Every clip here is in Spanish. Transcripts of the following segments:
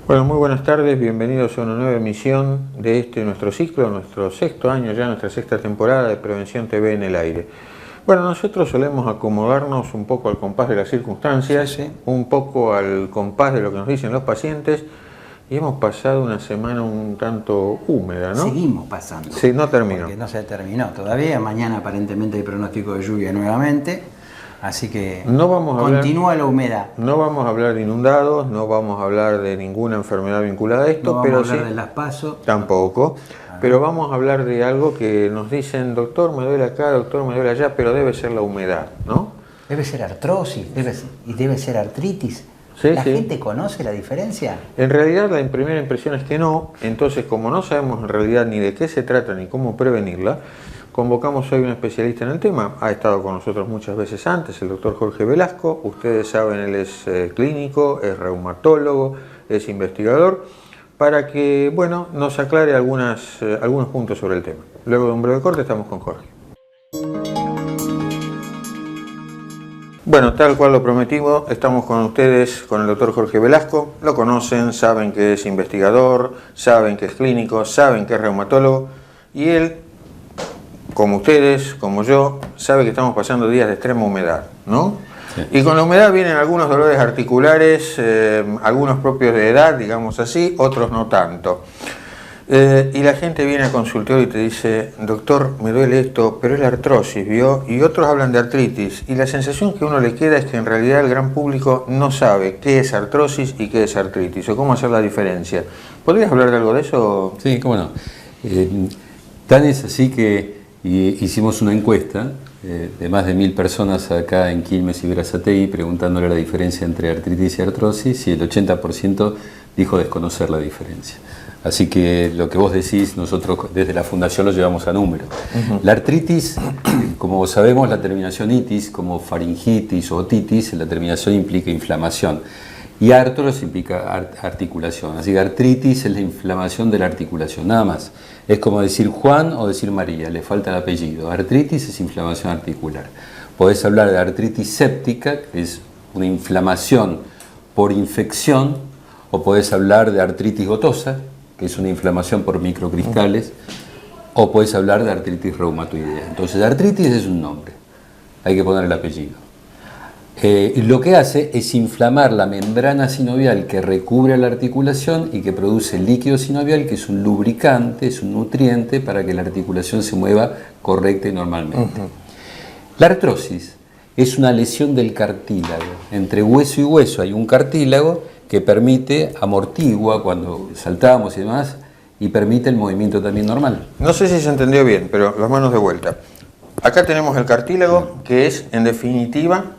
Bueno, muy buenas tardes, bienvenidos a una nueva emisión de nuestro ciclo, nuestro sexto año ya, nuestra sexta temporada de Prevención TV en el aire. Bueno, nosotros solemos acomodarnos un poco al compás de las circunstancias, un poco al compás de lo que nos dicen los pacientes, y hemos pasado una semana un tanto húmeda, ¿no? Seguimos pasando. Sí, no terminó. Porque no se terminó todavía, mañana aparentemente hay pronóstico de lluvia nuevamente. Así que no vamos a continúa la humedad. No vamos a hablar de inundados, no vamos a hablar de ninguna enfermedad vinculada a esto, no pero vamos a hablar sí, de las PASO. Tampoco, pero vamos a hablar de algo que nos dicen, doctor, me duele acá, doctor, me duele allá, pero debe ser la humedad, ¿no? Debe ser artrosis, debe ser artritis. Sí, ¿La sí. gente conoce la diferencia? En realidad la primera impresión es que no, entonces como no sabemos en realidad ni de qué se trata ni cómo prevenirla, convocamos hoy a un especialista en el tema. Ha estado con nosotros muchas veces antes, el doctor Jorge Velasco. Ustedes saben, él es clínico, es reumatólogo, es investigador, para que, bueno, nos aclare algunos puntos sobre el tema. Luego de un breve corte estamos con Jorge. Bueno, tal cual lo prometimos, estamos con ustedes, con el doctor Jorge Velasco. Lo conocen, saben que es investigador, saben que es clínico, saben que es reumatólogo, y él, como ustedes, como yo, sabe que estamos pasando días de extrema humedad, ¿no? Sí. Y con la humedad vienen algunos dolores articulares, algunos propios de edad, digamos así, otros no tanto. Y la gente viene al consultorio y te dice, doctor, me duele esto, pero es la artrosis, ¿vio? Y otros hablan de artritis, y la sensación que a uno le queda es que en realidad el gran público no sabe qué es artrosis y qué es artritis, o cómo hacer la diferencia. ¿Podrías hablar de algo de eso? Sí, cómo no. Tan es así que hicimos una encuesta de más de 1000 personas acá en Quilmes y Berazategui preguntándole la diferencia entre artritis y artrosis, y el 80% dijo desconocer la diferencia. Así que lo que vos decís, nosotros desde la Fundación lo llevamos a número. La artritis, como sabemos, la terminación itis, como faringitis o otitis, la terminación implica inflamación. Y artros implica articulación. Así que artritis es la inflamación de la articulación, nada más. Es como decir Juan o decir María, le falta el apellido. Artritis es inflamación articular. Podés hablar de artritis séptica, que es una inflamación por infección, o podés hablar de artritis gotosa, que es una inflamación por microcristales, o podés hablar de artritis reumatoidea. Entonces, artritis es un nombre, hay que poner el apellido. Lo que hace es inflamar la membrana sinovial que recubre la articulación y que produce líquido sinovial, que es un lubricante, es un nutriente para que la articulación se mueva correcta y normalmente. La artrosis es una lesión del cartílago. Entre hueso y hueso hay un cartílago que permite, amortigua cuando saltamos y demás, y permite el movimiento también normal. No sé si se entendió bien, pero las manos de vuelta. Acá tenemos el cartílago, que es, en definitiva,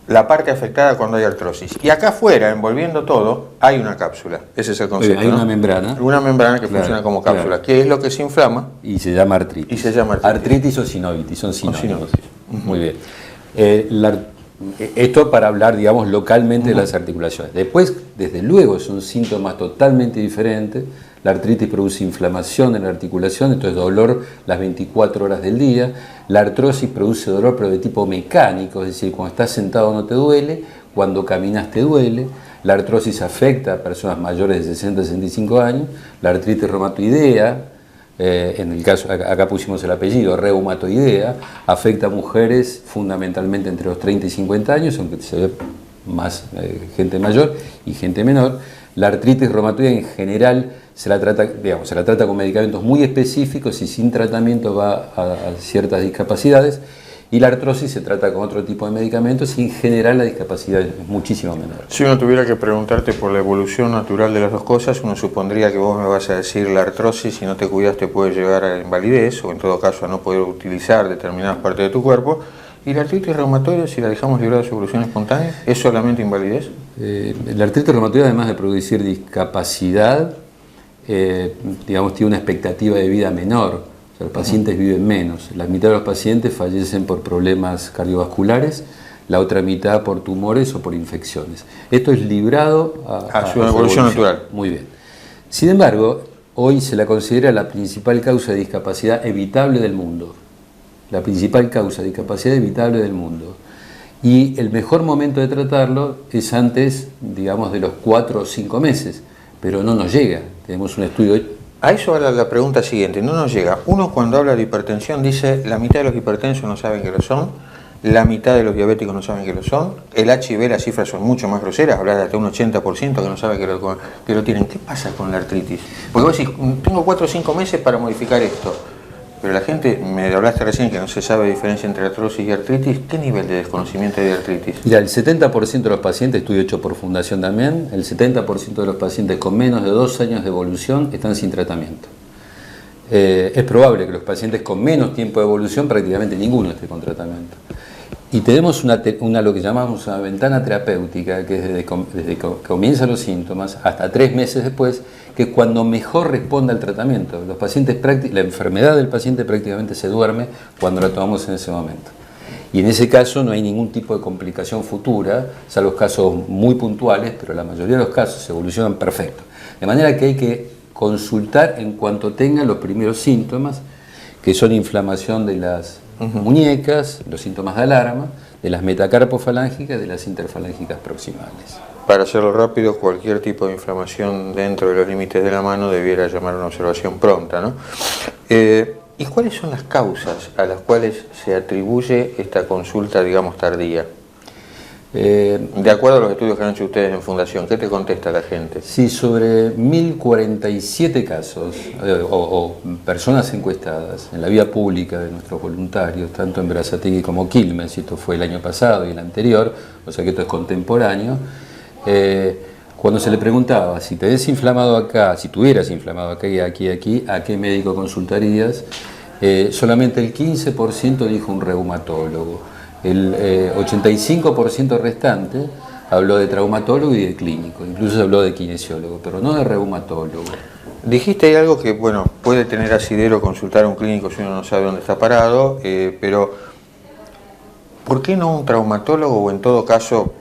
la parte afectada cuando hay artrosis. Y acá afuera, envolviendo todo, hay una cápsula. Ese es el concepto. Hay ¿no? una membrana. Una membrana que Claro, funciona como cápsula, claro. que es lo que se inflama. Y se llama artritis. Y se llama artritis. Artritis o sinovitis, son sinónimos. sinovitis. Muy bien. Esto para hablar, digamos, localmente de las articulaciones. Después, desde luego, son síntomas totalmente diferentes. La artritis produce inflamación en la articulación, entonces dolor las 24 horas del día. La artrosis produce dolor, pero de tipo mecánico, es decir, cuando estás sentado no te duele, cuando caminas te duele. La artrosis afecta a personas mayores de 60-65 años. La artritis reumatoidea, en el caso, acá pusimos el apellido, reumatoidea, afecta a mujeres fundamentalmente entre los 30 y 50 años, aunque se ve más gente mayor y gente menor. La artritis reumatoidea en general se la trata con medicamentos muy específicos y sin tratamiento va a ciertas discapacidades. Y la artrosis se trata con otro tipo de medicamentos y en general la discapacidad es muchísimo menor. Si uno tuviera que preguntarte por la evolución natural de las dos cosas, uno supondría que vos me vas a decir la artrosis, si no te cuidas te puede llevar a la invalidez o en todo caso a no poder utilizar determinadas partes de tu cuerpo. ¿Y la artritis reumatoide, si la dejamos librada de su evolución espontánea, es solamente invalidez? La artritis reumatoide, además de producir discapacidad, digamos, tiene una expectativa de vida menor. O sea, los pacientes viven menos. La mitad de los pacientes fallecen por problemas cardiovasculares, la otra mitad por tumores o por infecciones. Esto es librado a su evolución natural. Muy bien. Sin embargo, hoy se la considera la principal causa de discapacidad evitable del mundo. La principal causa de discapacidad evitable del mundo. Y el mejor momento de tratarlo es antes, digamos, de los 4 o 5 meses, pero no nos llega. Tenemos un estudio. A eso va la pregunta siguiente, no nos llega. Uno cuando habla de hipertensión dice la mitad de los hipertensos no saben que lo son, la mitad de los diabéticos no saben que lo son, el HIV, las cifras son mucho más groseras, hablar de hasta un 80% que no sabe que lo tienen. ¿Qué pasa con la artritis? Porque vos decís, tengo 4 o 5 meses para modificar esto, pero la gente, me hablaste recién que no se sabe la diferencia entre artrosis y artritis, ¿qué nivel de desconocimiento hay de artritis? Mira, el 70% de los pacientes, estudio hecho por Fundación también, el 70% de los pacientes con menos de 2 años de evolución están sin tratamiento. Es probable que los pacientes con menos tiempo de evolución, prácticamente ninguno esté con tratamiento. Y tenemos lo que llamamos una ventana terapéutica, que es desde que comienzan los síntomas hasta 3 meses después, que es cuando mejor responde al tratamiento. Los pacientes, la enfermedad del paciente prácticamente se duerme cuando la tomamos en ese momento. Y en ese caso no hay ningún tipo de complicación futura, salvo casos muy puntuales, pero la mayoría de los casos se evolucionan perfecto. De manera que hay que consultar en cuanto tengan los primeros síntomas, que son inflamación de las muñecas, los síntomas de alarma, de las metacarpofalángicas y de las interfalángicas proximales. Para hacerlo rápido, cualquier tipo de inflamación dentro de los límites de la mano debiera llamar a una observación pronta, ¿no? ¿Y cuáles son las causas a las cuales se atribuye esta consulta, digamos, tardía? De acuerdo a los estudios que han hecho ustedes en Fundación, ¿qué te contesta la gente? Sí, sobre 1047 casos o personas encuestadas en la vía pública de nuestros voluntarios, tanto en Berazategui como Quilmes, y esto fue el año pasado y el anterior, o sea que esto es contemporáneo, cuando se le preguntaba si te ves inflamado acá, si tuvieras inflamado acá y aquí, ¿a qué médico consultarías? Solamente el 15% dijo un reumatólogo. El 85% restante habló de traumatólogo y de clínico, incluso habló de kinesiólogo, pero no de reumatólogo. Dijiste ahí algo que, bueno, puede tener asidero consultar a un clínico si uno no sabe dónde está parado, pero ¿por qué no un traumatólogo o en todo caso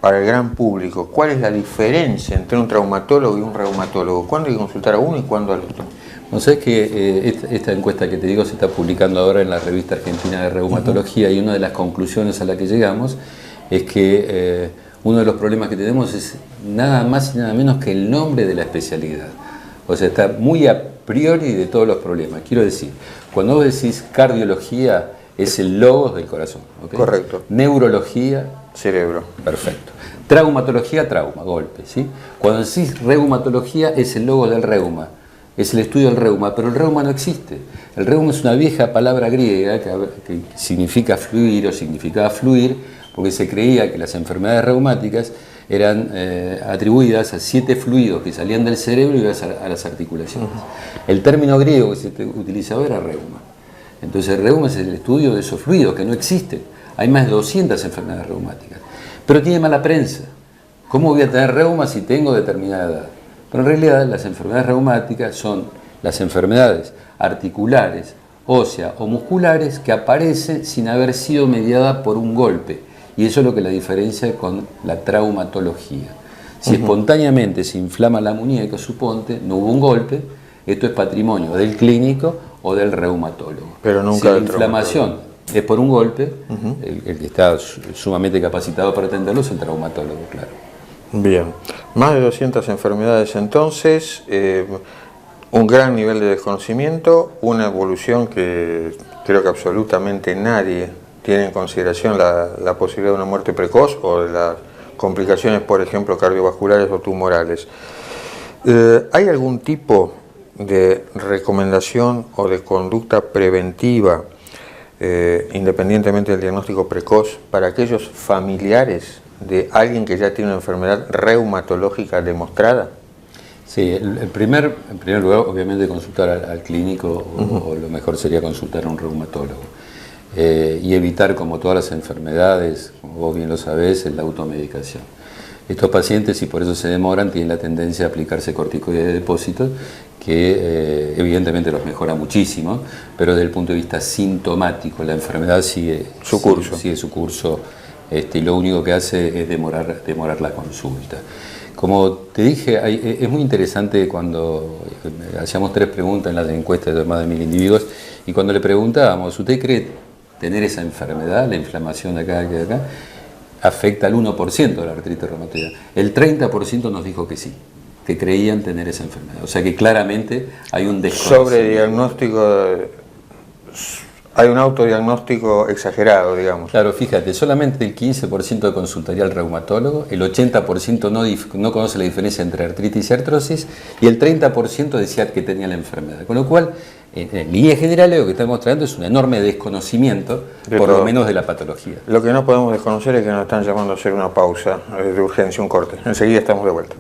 para el gran público? ¿Cuál es la diferencia entre un traumatólogo y un reumatólogo? ¿Cuándo hay que consultar a uno y cuándo al otro? No sé, es que esta encuesta que te digo se está publicando ahora en la Revista Argentina de Reumatología y una de las conclusiones a la que llegamos es que uno de los problemas que tenemos es nada más y nada menos que el nombre de la especialidad. O sea, está muy a priori de todos los problemas. Quiero decir, cuando vos decís cardiología es el logos del corazón. ¿Okay? Correcto. Neurología, cerebro. Perfecto. Traumatología, trauma, golpe. ¿Sí? Cuando decís reumatología es el logo del reuma. Es el estudio del reuma, pero el reuma no existe. El reuma es una vieja palabra griega que significa fluir o significaba fluir, porque se creía que las enfermedades reumáticas eran atribuidas a 7 fluidos que salían del cerebro y iban a las articulaciones. El término griego que se utilizaba era reuma. Entonces el reuma es el estudio de esos fluidos que no existen. Hay más de 200 enfermedades reumáticas, pero tiene mala prensa. ¿Cómo voy a tener reuma si tengo determinada edad? Pero en realidad las enfermedades reumáticas son las enfermedades articulares, óseas o musculares que aparecen sin haber sido mediadas por un golpe. Y eso es lo que la diferencia con la traumatología. Si espontáneamente se inflama la muñeca, suponte, no hubo un golpe, esto es patrimonio del clínico o del reumatólogo. Pero nunca si la inflamación es por un golpe, el que está sumamente capacitado para atenderlo es el traumatólogo, claro. Bien, más de 200 enfermedades entonces, un gran nivel de desconocimiento, una evolución que creo que absolutamente nadie tiene en consideración la posibilidad de una muerte precoz o de las complicaciones, por ejemplo, cardiovasculares o tumorales. ¿Hay algún tipo de recomendación o de conducta preventiva, independientemente del diagnóstico precoz, para aquellos familiares de alguien que ya tiene una enfermedad reumatológica demostrada? Sí, en primer lugar, obviamente, consultar al clínico o lo mejor sería consultar a un reumatólogo. Y evitar, como todas las enfermedades, como vos bien lo sabés, la automedicación. Estos pacientes, y por eso se demoran, tienen la tendencia a aplicarse corticoides de depósito, que evidentemente los mejora muchísimo, pero desde el punto de vista sintomático, la enfermedad sigue su curso, y lo único que hace es demorar la consulta. Como te dije, es muy interesante cuando hacíamos 3 preguntas en las encuestas de más de 1000 individuos, y cuando le preguntábamos, ¿usted cree tener esa enfermedad, la inflamación de acá, afecta al 1% de la artritis reumatoidea? El 30% nos dijo que sí, que creían tener esa enfermedad. O sea que claramente hay un desconocimiento. Sobre diagnóstico, hay un autodiagnóstico exagerado, digamos. Claro, fíjate, solamente el 15% consultaría al reumatólogo, el 80% no conoce la diferencia entre artritis y artrosis, y el 30% decía que tenía la enfermedad. Con lo cual, en líneas generales, lo que estamos mostrando es un enorme desconocimiento, por lo menos de la patología. Lo que no podemos desconocer es que nos están llamando a hacer una pausa de urgencia, un corte. Enseguida estamos de vuelta.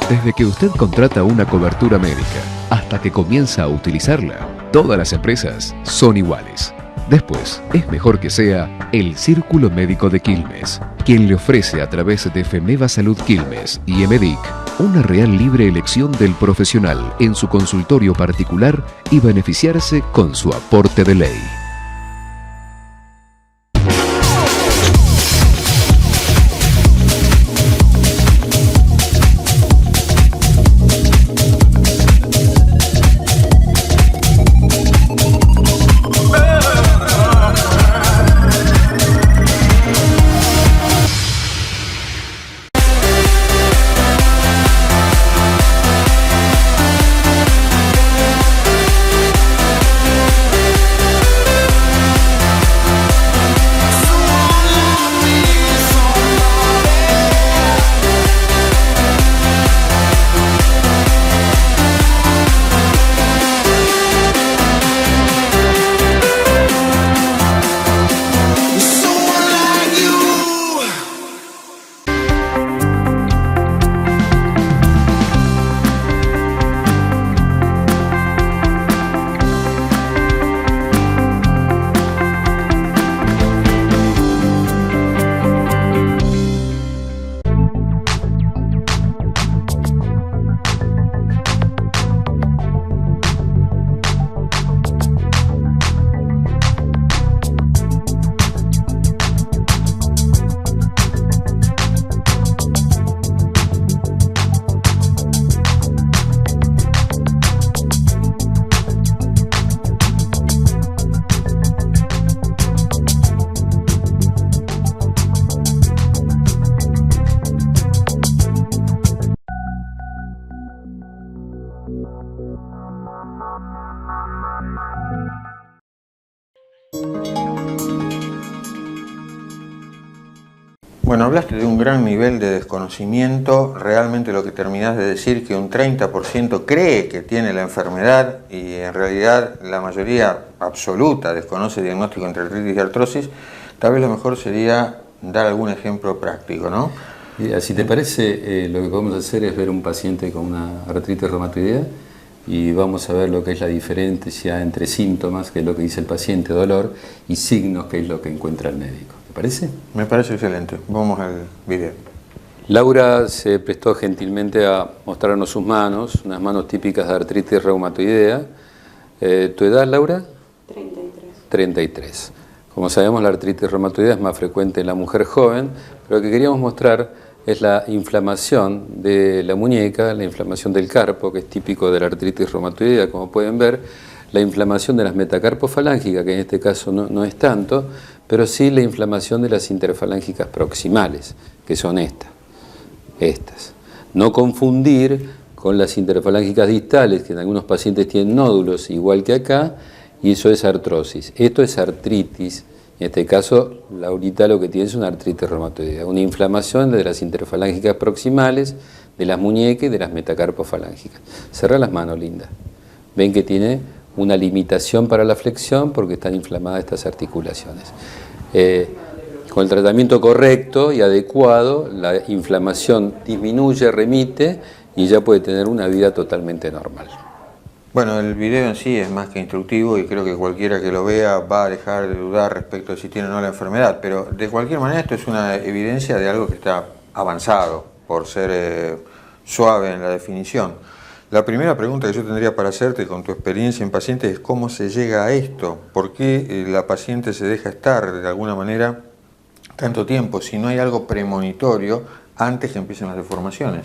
Desde que usted contrata una cobertura médica hasta que comienza a utilizarla, todas las empresas son iguales. Después, es mejor que sea el Círculo Médico de Quilmes, quien le ofrece a través de FEMEVA Salud Quilmes y EMEDIC una real libre elección del profesional en su consultorio particular y beneficiarse con su aporte de ley. Bueno, hablaste de un gran nivel de desconocimiento. Realmente lo que terminás de decir, que un 30% cree que tiene la enfermedad y en realidad la mayoría absoluta desconoce el diagnóstico entre artritis y artrosis. Tal vez lo mejor sería dar algún ejemplo práctico, ¿no? Si te parece, lo que podemos hacer es ver un paciente con una artritis reumatoidea y vamos a ver lo que es la diferencia entre síntomas, que es lo que dice el paciente, dolor, y signos, que es lo que encuentra el médico. ¿Te parece? Me parece excelente. Vamos al video. Laura se prestó gentilmente a mostrarnos sus manos, unas manos típicas de artritis reumatoidea. ¿Tu edad, Laura? 33. 33. Como sabemos, la artritis reumatoidea es más frecuente en la mujer joven, pero lo que queríamos mostrar es la inflamación de la muñeca, la inflamación del carpo, que es típico de la artritis reumatoidea, como pueden ver, la inflamación de las metacarpofalángicas, que en este caso no es tanto, pero sí la inflamación de las interfalángicas proximales, que son estas. No confundir con las interfalángicas distales, que en algunos pacientes tienen nódulos, igual que acá, y eso es artrosis. Esto es artritis. En este caso, Laurita lo que tiene es una artritis reumatoidea, una inflamación de las interfalángicas proximales, de las muñecas y de las metacarpofalángicas. Cerrá las manos, linda. Ven que tiene una limitación para la flexión porque están inflamadas estas articulaciones. Con el tratamiento correcto y adecuado, la inflamación disminuye, remite y ya puede tener una vida totalmente normal. Bueno, el video en sí es más que instructivo y creo que cualquiera que lo vea va a dejar de dudar respecto de si tiene o no la enfermedad, pero de cualquier manera esto es una evidencia de algo que está avanzado, por ser suave en la definición. La primera pregunta que yo tendría para hacerte con tu experiencia en pacientes es cómo se llega a esto, por qué la paciente se deja estar de alguna manera tanto tiempo, si no hay algo premonitorio antes que empiecen las deformaciones.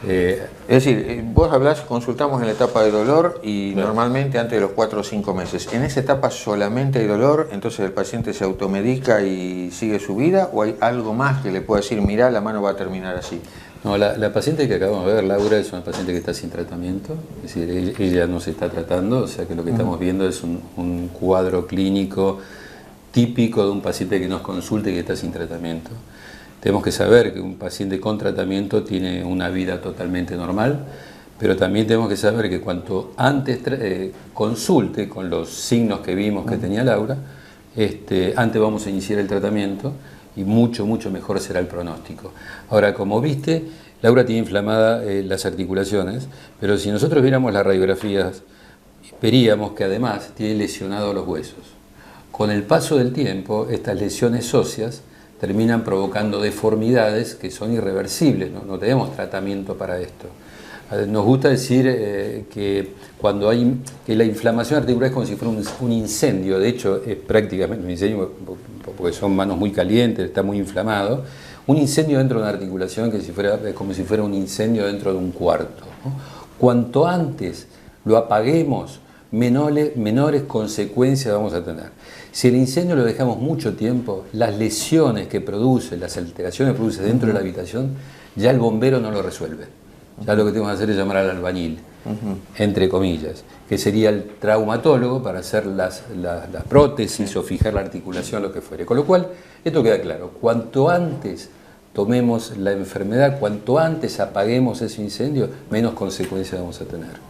Es decir, vos consultamos en la etapa de dolor y claro, normalmente antes de los 4 o 5 meses. ¿En esa etapa solamente hay dolor, entonces el paciente se automedica y sigue su vida? ¿O hay algo más que le pueda decir, mirá, la mano va a terminar así? No, la paciente que acabamos de ver, Laura, es una paciente que está sin tratamiento, es decir, ella no se está tratando, o sea que lo que estamos viendo es un cuadro clínico típico de un paciente que nos consulta y que está sin tratamiento. Tenemos que saber que un paciente con tratamiento tiene una vida totalmente normal, pero también tenemos que saber que cuanto antes consulte con los signos que vimos que tenía Laura, antes vamos a iniciar el tratamiento y mucho mejor será el pronóstico. Ahora, como viste, Laura tiene inflamadas las articulaciones, pero si nosotros viéramos las radiografías, veríamos que además tiene lesionados los huesos. Con el paso del tiempo, estas lesiones óseas terminan provocando deformidades que son irreversibles, no tenemos tratamiento para esto. Nos gusta decir que cuando que la inflamación articular es como si fuera un incendio, de hecho es prácticamente un incendio porque son manos muy calientes, está muy inflamado, un incendio dentro de una articulación que es como si fuera un incendio dentro de un cuarto, ¿no? Cuanto antes lo apaguemos, menores consecuencias vamos a tener. Si el incendio lo dejamos mucho tiempo, las lesiones que produce, las alteraciones que produce dentro de la habitación, ya el bombero no lo resuelve. Ya lo que tenemos que hacer es llamar al albañil, entre comillas, que sería el traumatólogo para hacer las prótesis o fijar la articulación, lo que fuere. Con lo cual, esto queda claro, cuanto antes tomemos la enfermedad, cuanto antes apaguemos ese incendio, menos consecuencias vamos a tener.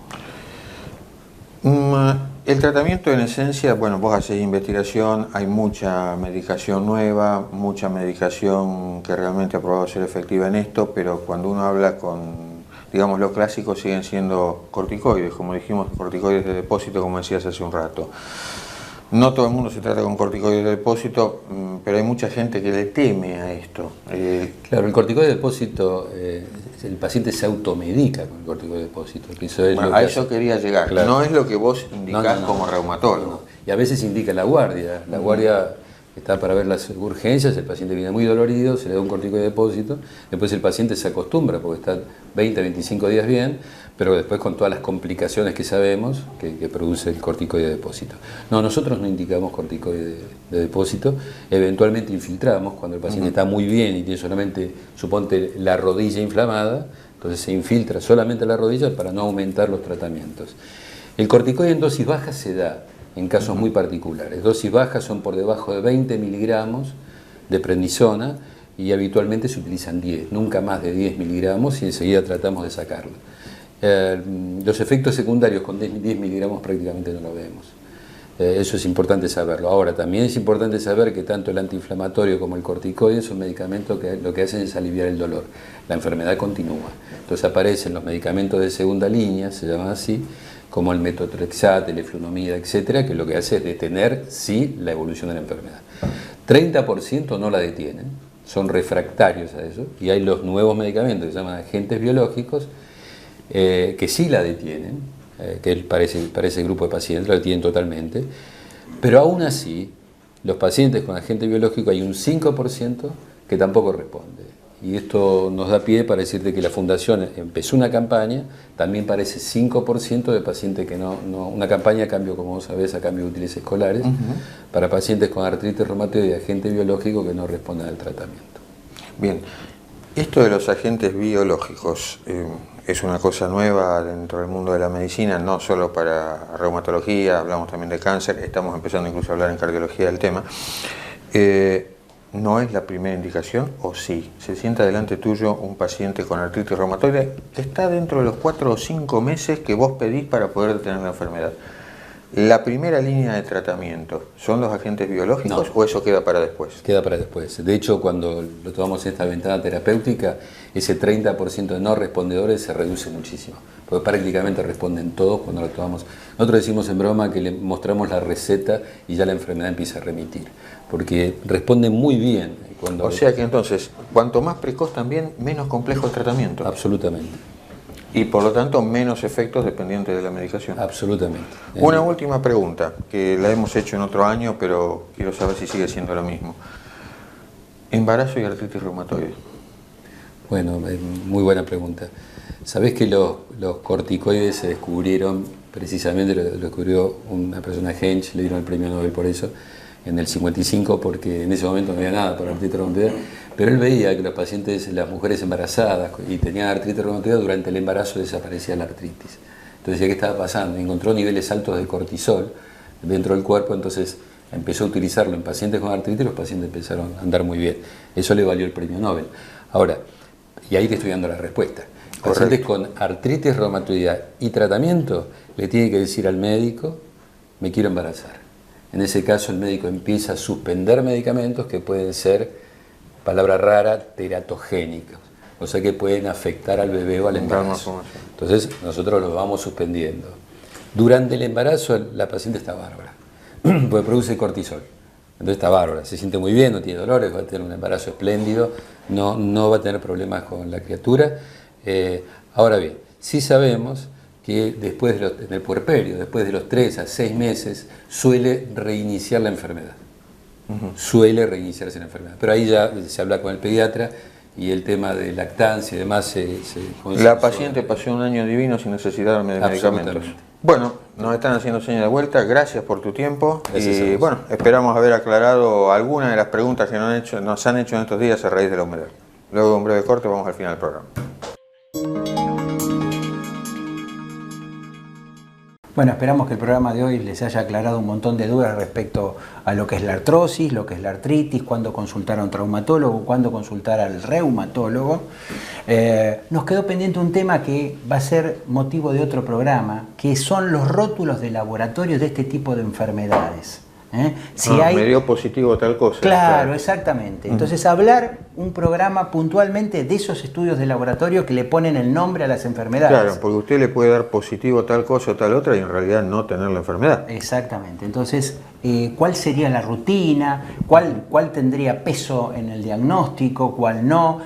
El tratamiento en esencia, bueno, vos hacés investigación, hay mucha medicación nueva, mucha medicación que realmente ha probado ser efectiva en esto, pero cuando uno habla con, digamos, los clásicos siguen siendo corticoides, como dijimos, corticoides de depósito, como decías hace un rato. No todo el mundo se trata con corticoides de depósito, pero hay mucha gente que le teme a esto. Claro, el corticoide de depósito, el paciente se automedica con el corticoide de depósito. A eso quería llegar. Claro. No es lo que vos indicás como reumatólogo. No. Y a veces indica la guardia. La guardia está para ver las urgencias, el paciente viene muy dolorido, se le da un corticoide de depósito, después el paciente se acostumbra porque está 20, 25 días bien, pero después con todas las complicaciones que sabemos que produce el corticoide de depósito. No, nosotros no indicamos corticoide de depósito, eventualmente infiltramos cuando el paciente está muy bien y tiene solamente, suponte, la rodilla inflamada, entonces se infiltra solamente la rodilla para no aumentar los tratamientos. El corticoide en dosis bajas se da en casos muy particulares. Dosis bajas son por debajo de 20 miligramos de prednisona y habitualmente se utilizan 10, nunca más de 10 miligramos y enseguida tratamos de sacarlo. Los efectos secundarios con 10 miligramos prácticamente no lo vemos. Eso es importante saberlo. Ahora, también es importante saber que tanto el antiinflamatorio como el corticoide son medicamentos que lo que hacen es aliviar el dolor. La enfermedad continúa. Entonces aparecen los medicamentos de segunda línea, se llaman así, como el metotrexato, el eflunomida, etcétera, que lo que hace es detener, sí, la evolución de la enfermedad. 30% no la detienen, son refractarios a eso, y hay los nuevos medicamentos que se llaman agentes biológicos, que sí la detienen, que para ese grupo de pacientes la detienen totalmente, pero aún así, los pacientes con agente biológico hay un 5% que tampoco responde. Y esto nos da pie para decirte que la Fundación empezó una campaña, también para ese 5% de pacientes que una campaña a cambio, como vos sabés, a cambio de útiles escolares, para pacientes con artritis reumatoide y agente biológico que no responden al tratamiento. Bien, esto de los agentes biológicos es una cosa nueva dentro del mundo de la medicina, no solo para reumatología, hablamos también de cáncer, estamos empezando incluso a hablar en cardiología del tema. ¿No es la primera indicación o sí? Se sienta delante tuyo un paciente con artritis reumatoide que está dentro de los 4 o 5 meses que vos pedís para poder detener la enfermedad. ¿La primera línea de tratamiento son los agentes biológicos o eso queda para después? Queda para después. De hecho, cuando lo tomamos en esta ventana terapéutica, ese 30% de no respondedores se reduce muchísimo, porque prácticamente responden todos cuando lo tomamos. Nosotros decimos en broma que le mostramos la receta y ya la enfermedad empieza a remitir, porque responden muy bien. O sea que entonces, cuanto más precoz también, menos complejo el tratamiento. Absolutamente. Y por lo tanto, menos efectos dependientes de la medicación. Absolutamente. Una última pregunta, que la hemos hecho en otro año, pero quiero saber si sigue siendo lo mismo. Embarazo y artritis reumatoide. Bueno, muy buena pregunta. ¿Sabés que los corticoides se descubrieron, precisamente lo descubrió una persona, Hensch, le dieron el premio Nobel por eso, en el 55, porque en ese momento no había nada para artritis reumatoide, pero él veía que los pacientes, las mujeres embarazadas y tenían artritis reumatoide, durante el embarazo desaparecía la artritis. Entonces, ¿qué estaba pasando? Encontró niveles altos de cortisol dentro del cuerpo, entonces empezó a utilizarlo en pacientes con artritis y los pacientes empezaron a andar muy bien. Eso le valió el premio Nobel. Ahora, y ahí te estoy dando la respuesta. Pacientes con artritis reumatoide y tratamiento, le tiene que decir al médico, me quiero embarazar. En ese caso el médico empieza a suspender medicamentos que pueden ser, palabra rara, teratogénicos, o sea que pueden afectar al bebé o al embarazo. Entonces nosotros los vamos suspendiendo. Durante el embarazo la paciente está bárbara, porque produce cortisol. Entonces está bárbara, se siente muy bien, no tiene dolores, va a tener un embarazo espléndido, no va a tener problemas con la criatura. Ahora bien, sí sabemos que después en el puerperio, después de los 3 a 6 meses, suele reiniciar la enfermedad. Suele reiniciarse la enfermedad. Pero ahí ya se habla con el pediatra y el tema de lactancia y demás La paciente pasó un año divino sin necesidad de medicamentos. Bueno, nos están haciendo señas de vuelta, gracias por tu tiempo. Y bueno, esperamos haber aclarado algunas de las preguntas que nos han hecho en estos días a raíz de la humedad. Luego de un breve corte vamos al final del programa. Bueno, esperamos que el programa de hoy les haya aclarado un montón de dudas respecto a lo que es la artrosis, lo que es la artritis, cuándo consultar a un traumatólogo, cuándo consultar al reumatólogo. Nos quedó pendiente un tema que va a ser motivo de otro programa, que son los rótulos de laboratorio de este tipo de enfermedades. Me dio positivo tal cosa. Claro, exactamente. Entonces hablar un programa puntualmente de esos estudios de laboratorio que le ponen el nombre a las enfermedades. Claro, porque usted le puede dar positivo tal cosa o tal otra y en realidad no tener la enfermedad. Exactamente. Entonces, ¿cuál sería la rutina? ¿Cuál tendría peso en el diagnóstico? ¿Cuál no?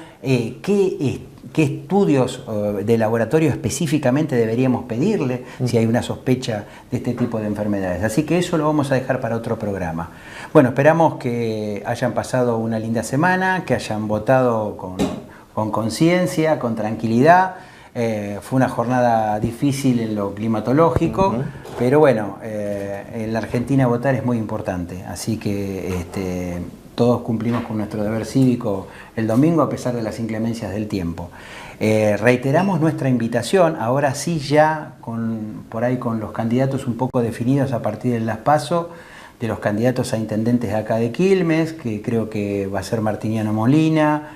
¿Qué estudios de laboratorio específicamente deberíamos pedirle si hay una sospecha de este tipo de enfermedades? Así que eso lo vamos a dejar para otro programa. Bueno, esperamos que hayan pasado una linda semana, que hayan votado con conciencia, con tranquilidad. Fue una jornada difícil en lo climatológico, pero bueno, en la Argentina votar es muy importante, así que todos cumplimos con nuestro deber cívico el domingo a pesar de las inclemencias del tiempo. Reiteramos nuestra invitación, ahora sí ya por ahí con los candidatos un poco definidos a partir de las PASO, de los candidatos a intendentes de acá de Quilmes, que creo que va a ser Martiniano Molina,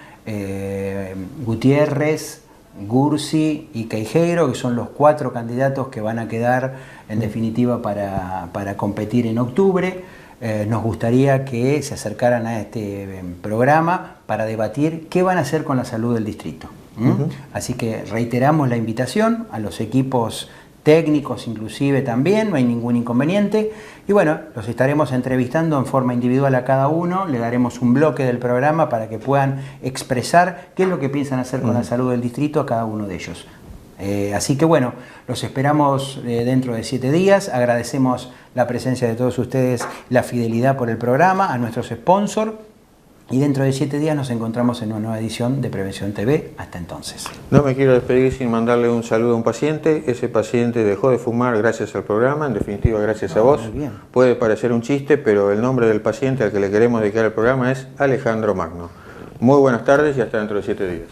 Gutiérrez, Gursi y Queijeiro, que son los 4 candidatos que van a quedar en definitiva para competir en octubre. Nos gustaría que se acercaran a este programa para debatir qué van a hacer con la salud del distrito. Así que reiteramos la invitación a los equipos técnicos inclusive también, no hay ningún inconveniente. Y bueno, los estaremos entrevistando en forma individual a cada uno, le daremos un bloque del programa para que puedan expresar qué es lo que piensan hacer con la salud del distrito a cada uno de ellos. Así que bueno, los esperamos dentro de 7 días, agradecemos la presencia de todos ustedes, la fidelidad por el programa, a nuestros sponsors. Y dentro de 7 días nos encontramos en una nueva edición de Prevención TV. Hasta entonces. No me quiero despedir sin mandarle un saludo a un paciente. Ese paciente dejó de fumar gracias al programa, en definitiva gracias a vos. Puede parecer un chiste, pero el nombre del paciente al que le queremos dedicar el programa es Alejandro Magno. Muy buenas tardes y hasta dentro de 7 días.